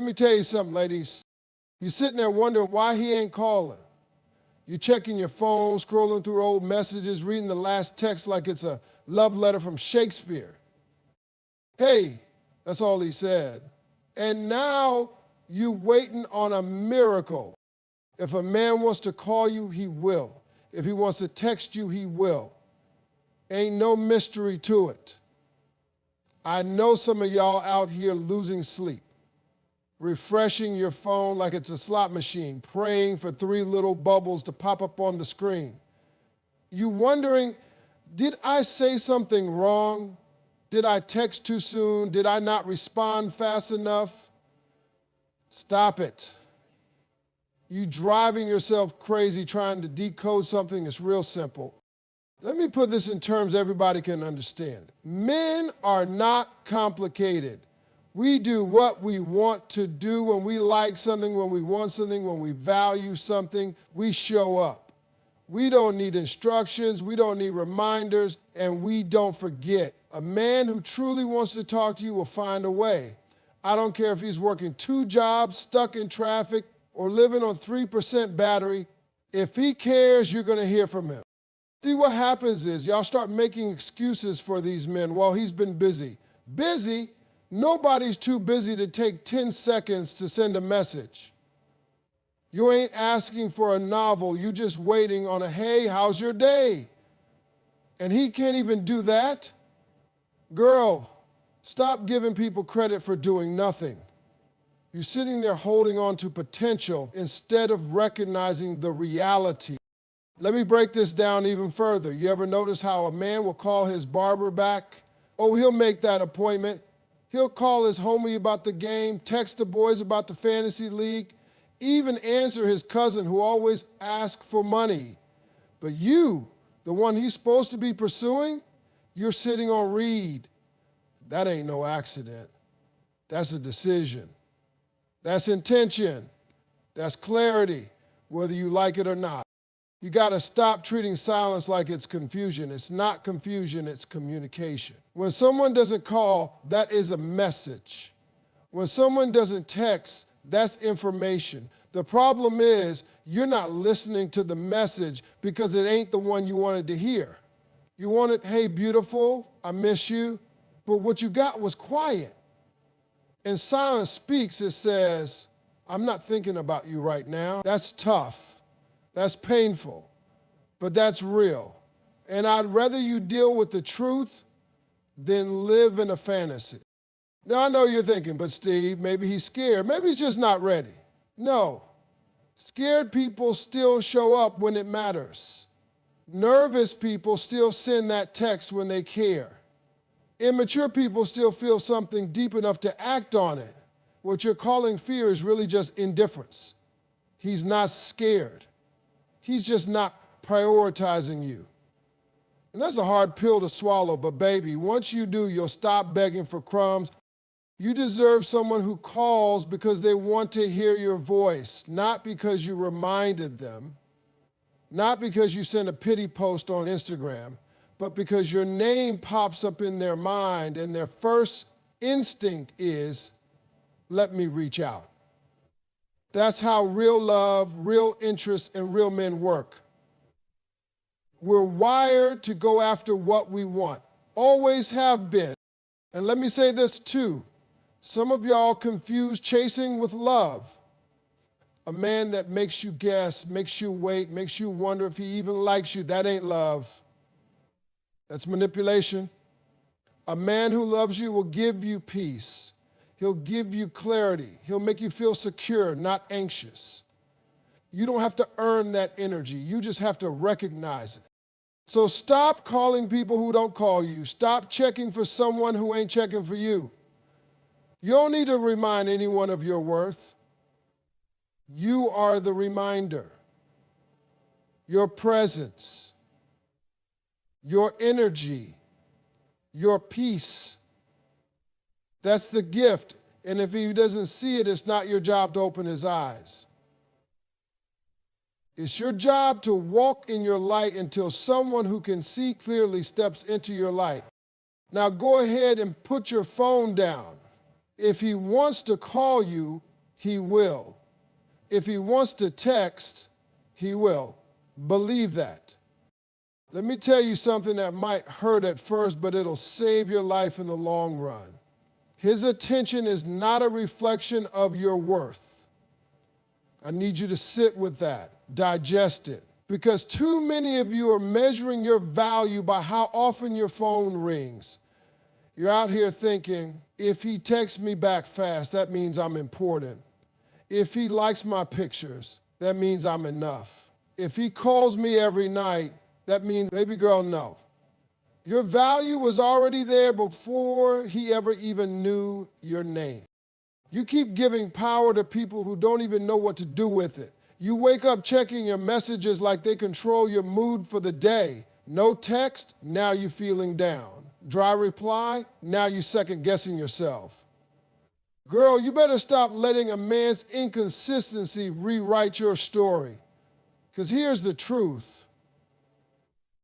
me tell you something, ladies. You're sitting there wondering why he ain't calling. You're checking your phone, scrolling through old messages, reading the last text like it's a love letter from Shakespeare. Hey, that's all he said. And now you waiting on a miracle. If a man wants to call you, he will. If he wants to text you, he will. Ain't no mystery to it. I know some of y'all out here losing sleep, refreshing your phone like it's a slot machine, praying for 3 little bubbles to pop up on the screen. You wondering, did I say something wrong? Did I text too soon? Did I not respond fast enough? Stop it. You driving yourself crazy trying to decode something that's real simple. Let me put this in terms everybody can understand. Men are not complicated. We do what we want to do when we like something, when we want something, when we value something, we show up. We don't need instructions, we don't need reminders, and we don't forget. A man who truly wants to talk to you will find a way. I don't care if he's working 2 jobs, stuck in traffic, or living on 3% battery. If he cares, you're going to hear from him. See, what happens is y'all start making excuses for these men. Well, he's been busy. Busy? Nobody's too busy to take 10 seconds to send a message. You ain't asking for a novel. You're just waiting on a, hey, how's your day? And he can't even do that? Girl, stop giving people credit for doing nothing. You're sitting there holding on to potential instead of recognizing the reality. Let me break this down even further. You ever notice how a man will call his barber back? Oh, he'll make that appointment. He'll call his homie about the game, text the boys about the fantasy league, even answer his cousin who always asks for money. But you, the one he's supposed to be pursuing, you're sitting on read. That ain't no accident. That's a decision. That's intention. That's clarity, whether you like it or not. You got to stop treating silence like it's confusion. It's not confusion, it's communication. When someone doesn't call, that is a message. When someone doesn't text, that's information. The problem is you're not listening to the message because it ain't the one you wanted to hear. You wanted, hey, beautiful, I miss you, but what you got was quiet. And silence speaks, it says, I'm not thinking about you right now. That's tough. That's painful, but that's real. And I'd rather you deal with the truth than live in a fantasy. Now, I know you're thinking, but Steve, maybe he's scared. Maybe he's just not ready. No. Scared people still show up when it matters. Nervous people still send that text when they care. Immature people still feel something deep enough to act on it. What you're calling fear is really just indifference. He's not scared. He's just not prioritizing you. And that's a hard pill to swallow, but baby, once you do, you'll stop begging for crumbs. You deserve someone who calls because they want to hear your voice, not because you reminded them, not because you sent a pity post on Instagram, but because your name pops up in their mind and their first instinct is, let me reach out. That's how real love, real interest, and real men work. We're wired to go after what we want. Always have been. And let me say this too. Some of y'all confuse chasing with love. A man that makes you guess, makes you wait, makes you wonder if he even likes you, that ain't love. That's manipulation. A man who loves you will give you peace. He'll give you clarity. He'll make you feel secure, not anxious. You don't have to earn that energy. You just have to recognize it. So stop calling people who don't call you. Stop checking for someone who ain't checking for you. You don't need to remind anyone of your worth. You are the reminder. Your presence, your energy, your peace. That's the gift. And if he doesn't see it, it's not your job to open his eyes. It's your job to walk in your light until someone who can see clearly steps into your light. Now go ahead and put your phone down. If he wants to call you, he will. If he wants to text, he will. Believe that. Let me tell you something that might hurt at first, but it'll save your life in the long run. His attention is not a reflection of your worth. I need you to sit with that, digest it, because too many of you are measuring your value by how often your phone rings. You're out here thinking, if he texts me back fast, that means I'm important. If he likes my pictures, that means I'm enough. If he calls me every night, that means, baby girl, no. Your value was already there before he ever even knew your name. You keep giving power to people who don't even know what to do with it. You wake up checking your messages like they control your mood for the day. No text, now you're feeling down. Dry reply, now you're second guessing yourself. Girl, you better stop letting a man's inconsistency rewrite your story. Because here's the truth.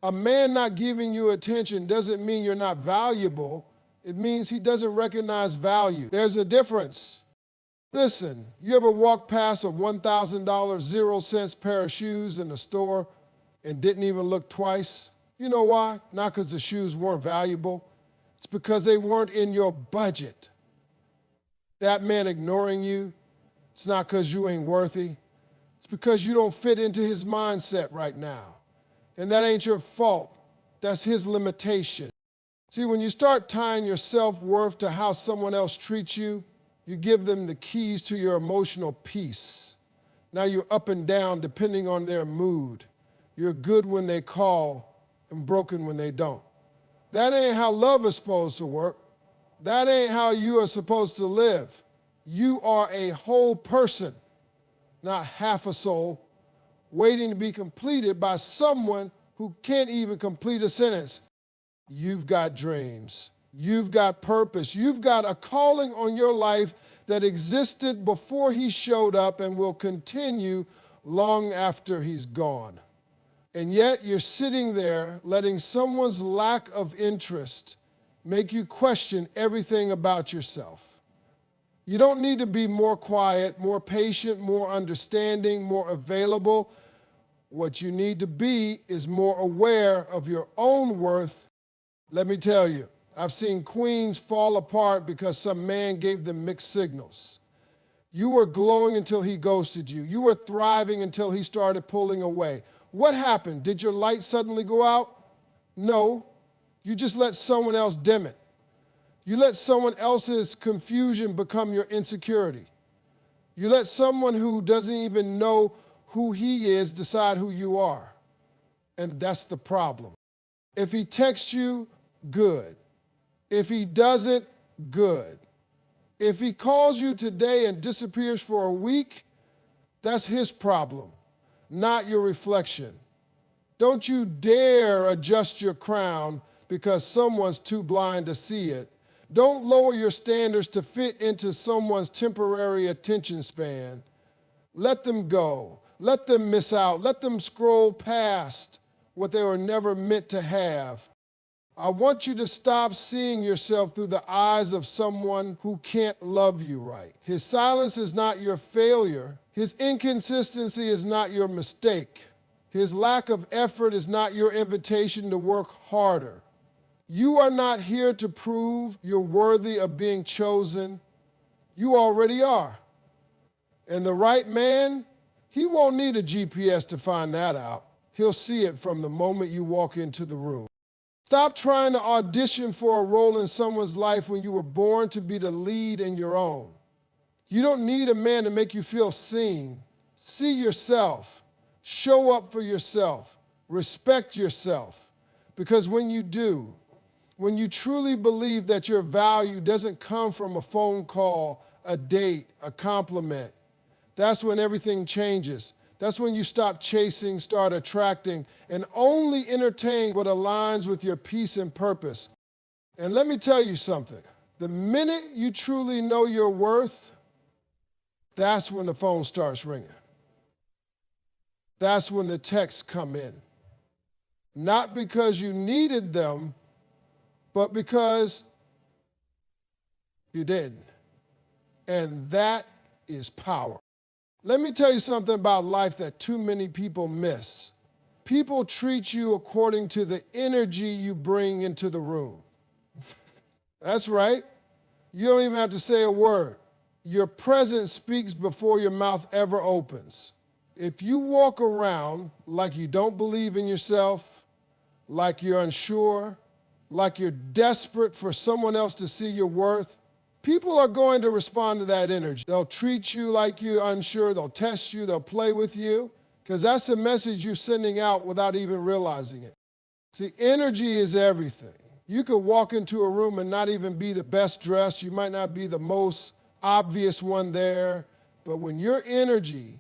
A man not giving you attention doesn't mean you're not valuable. It means he doesn't recognize value. There's a difference. Listen, you ever walk past a $1,000 0-cent pair of shoes in the store and didn't even look twice? You know why? Not because the shoes weren't valuable. It's because they weren't in your budget. That man ignoring you, it's not because you ain't worthy. It's because you don't fit into his mindset right now. And that ain't your fault. That's his limitation. See, when you start tying your self-worth to how someone else treats you, you give them the keys to your emotional peace. Now you're up and down depending on their mood. You're good when they call and broken when they don't. That ain't how love is supposed to work. That ain't how you are supposed to live. You are a whole person, not half a soul, waiting to be completed by someone who can't even complete a sentence. You've got dreams. You've got purpose. You've got a calling on your life that existed before he showed up and will continue long after he's gone. And yet you're sitting there letting someone's lack of interest make you question everything about yourself. You don't need to be more quiet, more patient, more understanding, more available. What you need to be is more aware of your own worth. Let me tell you, I've seen queens fall apart because some man gave them mixed signals. You were glowing until he ghosted you. You were thriving until he started pulling away. What happened? Did your light suddenly go out? No. You just let someone else dim it. You let someone else's confusion become your insecurity. You let someone who doesn't even know who he is decide who you are. And that's the problem. If he texts you, good. If he doesn't, good. If he calls you today and disappears for a week, that's his problem, not your reflection. Don't you dare adjust your crown because someone's too blind to see it. Don't lower your standards to fit into someone's temporary attention span. Let them go. Let them miss out. Let them scroll past what they were never meant to have. I want you to stop seeing yourself through the eyes of someone who can't love you right. His silence is not your failure. His inconsistency is not your mistake. His lack of effort is not your invitation to work harder. You are not here to prove you're worthy of being chosen. You already are. And the right man, he won't need a GPS to find that out. He'll see it from the moment you walk into the room. Stop trying to audition for a role in someone's life when you were born to be the lead in your own. You don't need a man to make you feel seen. See yourself. Show up for yourself. Respect yourself. Because when you do, when you truly believe that your value doesn't come from a phone call, a date, a compliment, that's when everything changes. That's when you stop chasing, start attracting, and only entertain what aligns with your peace and purpose. And let me tell you something. The minute you truly know your worth, that's when the phone starts ringing. That's when the texts come in. Not because you needed them, but because you didn't. And that is power. Let me tell you something about life that too many people miss. People treat you according to the energy you bring into the room. That's right. You don't even have to say a word. Your presence speaks before your mouth ever opens. If you walk around like you don't believe in yourself, like you're unsure, like you're desperate for someone else to see your worth, people are going to respond to that energy. They'll treat you like you're unsure, they'll test you, they'll play with you, because that's the message you're sending out without even realizing it. See, energy is everything. You could walk into a room and not even be the best dressed. You might not be the most obvious one there. But when your energy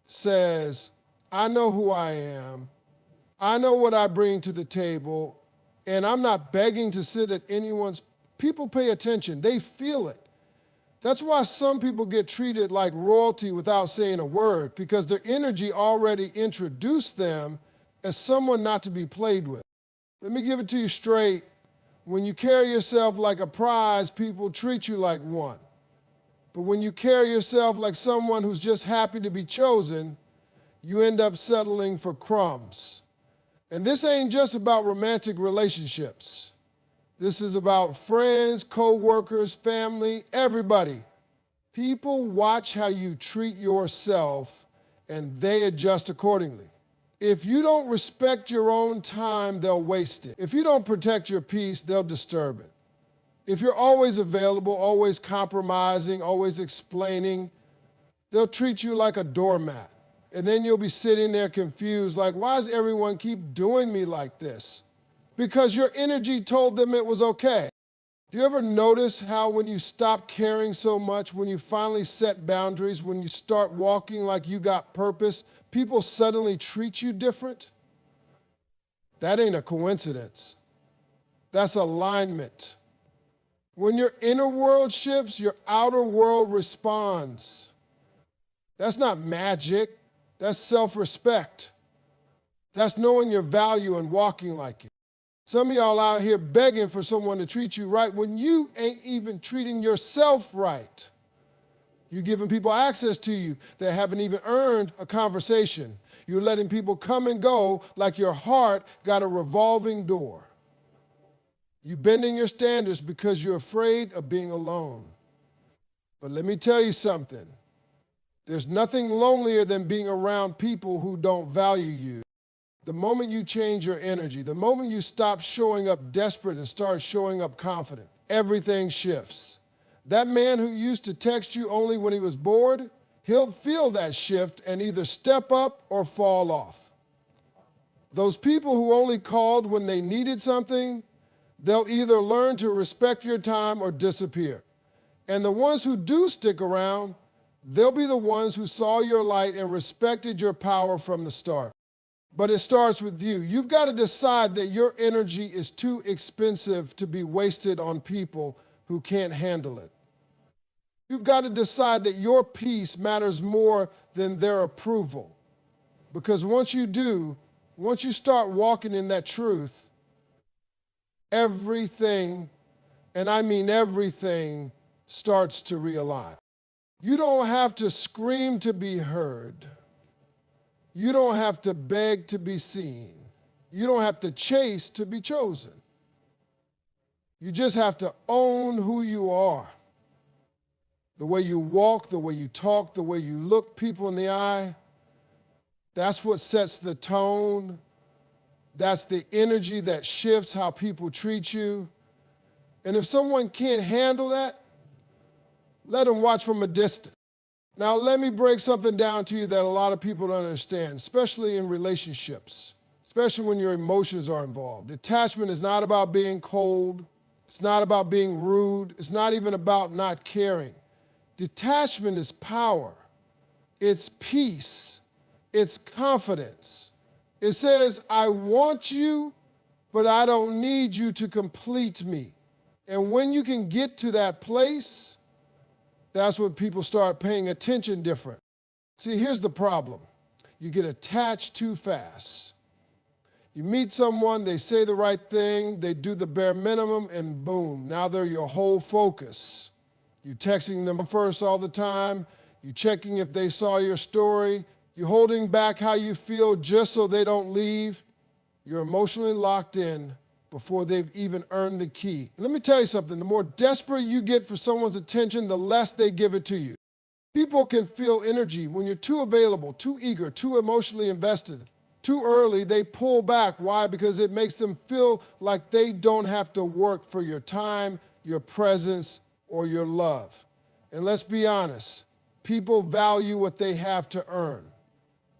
says, I know who I am, I know what I bring to the table, and I'm not begging to sit at anyone's, people pay attention. They feel it. That's why some people get treated like royalty without saying a word, because their energy already introduced them as someone not to be played with. Let me give it to you straight. When you carry yourself like a prize, people treat you like one. But when you carry yourself like someone who's just happy to be chosen, you end up settling for crumbs. And this ain't just about romantic relationships. This is about friends, co-workers, family, everybody. People watch how you treat yourself and they adjust accordingly. If you don't respect your own time, they'll waste it. If you don't protect your peace, they'll disturb it. If you're always available, always compromising, always explaining, they'll treat you like a doormat. And then you'll be sitting there confused, like, why does everyone keep doing me like this? Because your energy told them it was okay. Do you ever notice how when you stop caring so much, when you finally set boundaries, when you start walking like you got purpose, people suddenly treat you different? That ain't a coincidence. That's alignment. When your inner world shifts, your outer world responds. That's not magic. That's self-respect. That's knowing your value and walking like it. Some of y'all out here begging for someone to treat you right when you ain't even treating yourself right. You're giving people access to you that haven't even earned a conversation. You're letting people come and go like your heart got a revolving door. You're bending your standards because you're afraid of being alone. But let me tell you something. There's nothing lonelier than being around people who don't value you. The moment you change your energy, the moment you stop showing up desperate and start showing up confident, everything shifts. That man who used to text you only when he was bored, he'll feel that shift and either step up or fall off. Those people who only called when they needed something, they'll either learn to respect your time or disappear. And the ones who do stick around, they'll be the ones who saw your light and respected your power from the start. But it starts with you. You've got to decide that your energy is too expensive to be wasted on people who can't handle it. You've got to decide that your peace matters more than their approval. Because once you do, once you start walking in that truth, everything, and I mean everything, starts to realign. You don't have to scream to be heard. You don't have to beg to be seen. You don't have to chase to be chosen. You just have to own who you are. The way you walk, the way you talk, the way you look people in the eye, that's what sets the tone. That's the energy that shifts how people treat you. And if someone can't handle that, let them watch from a distance. Now, let me break something down to you that a lot of people don't understand, especially in relationships, especially when your emotions are involved. Attachment is not about being cold. It's not about being rude. It's not even about not caring. Detachment is power. It's peace. It's confidence. It says, I want you, but I don't need you to complete me. And when you can get to that place, that's when people start paying attention different. See, here's the problem. You get attached too fast. You meet someone, they say the right thing, they do the bare minimum, and boom, now they're your whole focus. You're texting them first all the time. You're checking if they saw your story. You're holding back how you feel just so they don't leave. You're emotionally locked in before they've even earned the key. And let me tell you something. The more desperate you get for someone's attention, the less they give it to you. People can feel energy when you're too available, too eager, too emotionally invested. Too early, they pull back. Why? Because it makes them feel like they don't have to work for your time, your presence, or your love. And let's be honest, people value what they have to earn.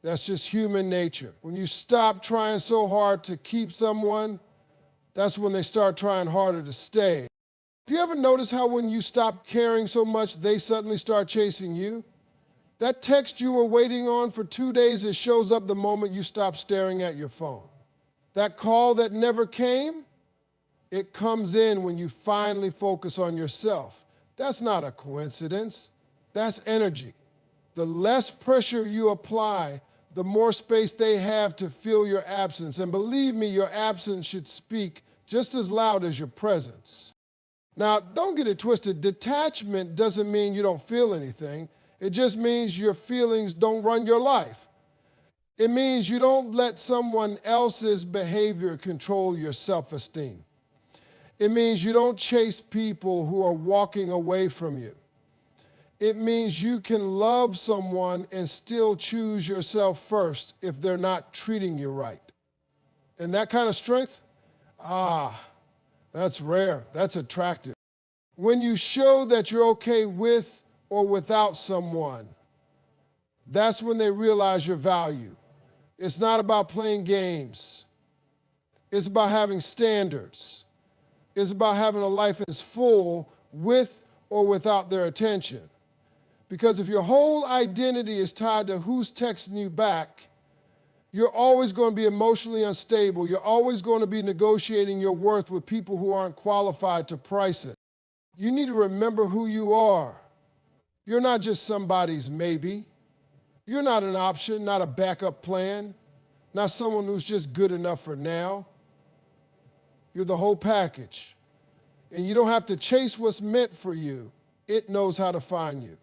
That's just human nature. When you stop trying so hard to keep someone, that's when they start trying harder to stay. Have you ever noticed how when you stop caring so much, they suddenly start chasing you? That text you were waiting on for 2 days, it shows up the moment you stop staring at your phone. That call that never came, it comes in when you finally focus on yourself. That's not a coincidence. That's energy. The less pressure you apply, the more space they have to feel your absence. And believe me, your absence should speak just as loud as your presence. Now, don't get it twisted. Detachment doesn't mean you don't feel anything. It just means your feelings don't run your life. It means you don't let someone else's behavior control your self-esteem. It means you don't chase people who are walking away from you. It means you can love someone and still choose yourself first if they're not treating you right. And that kind of strength, that's rare. That's attractive. When you show that you're okay with or without someone, that's when they realize your value. It's not about playing games. It's about having standards. It's about having a life that's full with or without their attention. Because if your whole identity is tied to who's texting you back, you're always going to be emotionally unstable. You're always going to be negotiating your worth with people who aren't qualified to price it. You need to remember who you are. You're not just somebody's maybe. You're not an option, not a backup plan, not someone who's just good enough for now. You're the whole package. And you don't have to chase what's meant for you. It knows how to find you.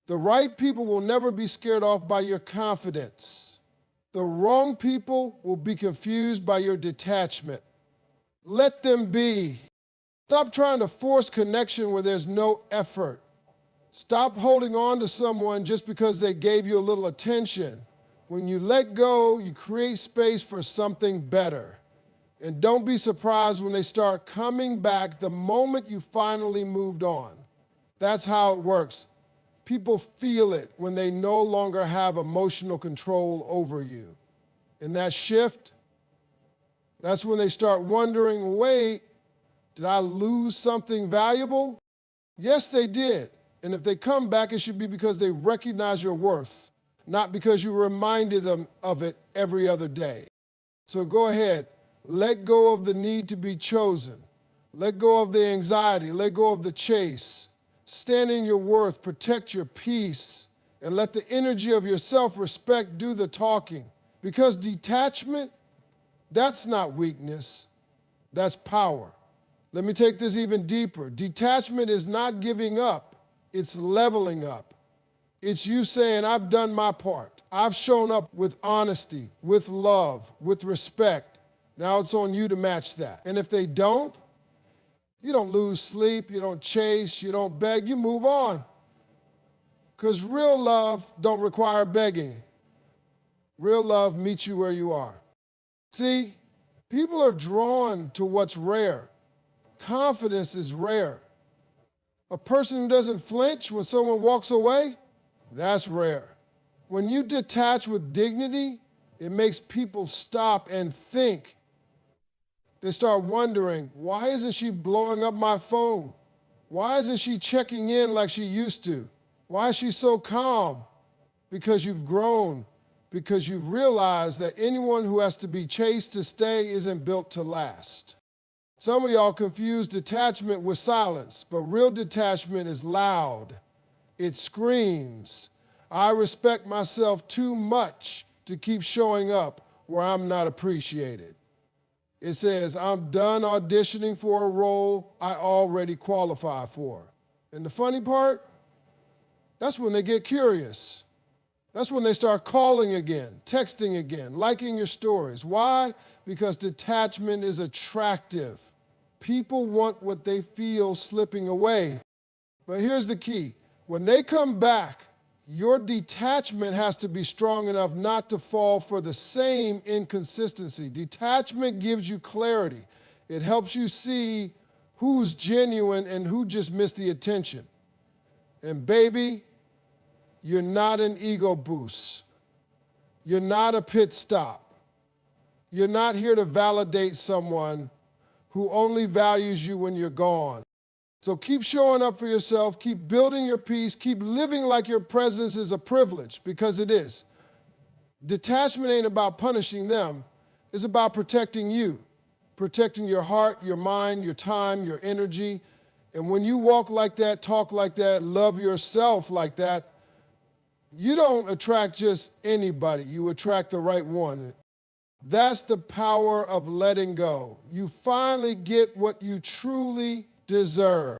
The right people will never be scared off by your confidence. The wrong people will be confused by your detachment. Let them be. Stop trying to force connection where there's no effort. Stop holding on to someone just because they gave you a little attention. When you let go, you create space for something better. And don't be surprised when they start coming back the moment you finally moved on. That's how it works. People feel it when they no longer have emotional control over you. And that shift, that's when they start wondering, wait, did I lose something valuable? Yes, they did. And if they come back, it should be because they recognize your worth, not because you reminded them of it every other day. So go ahead, let go of the need to be chosen. Let go of the anxiety, let go of the chase. Stand in your worth, protect your peace, and let the energy of your self-respect do the talking. Because detachment, that's not weakness, that's power. Let me take this even deeper. Detachment is not giving up. It's leveling up. It's you saying, I've done my part. I've shown up with honesty, with love, with respect. Now it's on you to match that. And if they don't, you don't lose sleep, you don't chase, you don't beg, you move on. Because real love don't require begging. Real love meets you where you are. See, people are drawn to what's rare. Confidence is rare. A person who doesn't flinch when someone walks away, that's rare. When you detach with dignity, it makes people stop and think. They start wondering, why isn't she blowing up my phone? Why isn't she checking in like she used to? Why is she so calm? Because you've grown, because you've realized that anyone who has to be chased to stay isn't built to last. Some of y'all confuse detachment with silence, but real detachment is loud. It screams, I respect myself too much to keep showing up where I'm not appreciated. It says, I'm done auditioning for a role I already qualify for. And the funny part, That's when they get curious. That's when they start calling again, texting again, liking your stories. Why? Because detachment is attractive. People want what they feel slipping away. But here's the key. When they come back, your detachment has to be strong enough not to fall for the same inconsistency. Detachment gives you clarity. It helps you see who's genuine and who just missed the attention. And baby, you're not an ego boost. You're not a pit stop. You're not here to validate someone who only values you when you're gone. So keep showing up for yourself, keep building your peace, keep living like your presence is a privilege, because it is. Detachment ain't about punishing them, it's about protecting you, protecting your heart, your mind, your time, your energy. And when you walk like that, talk like that, love yourself like that, you don't attract just anybody, you attract the right one. That's the power of letting go. You finally get what you truly deserve.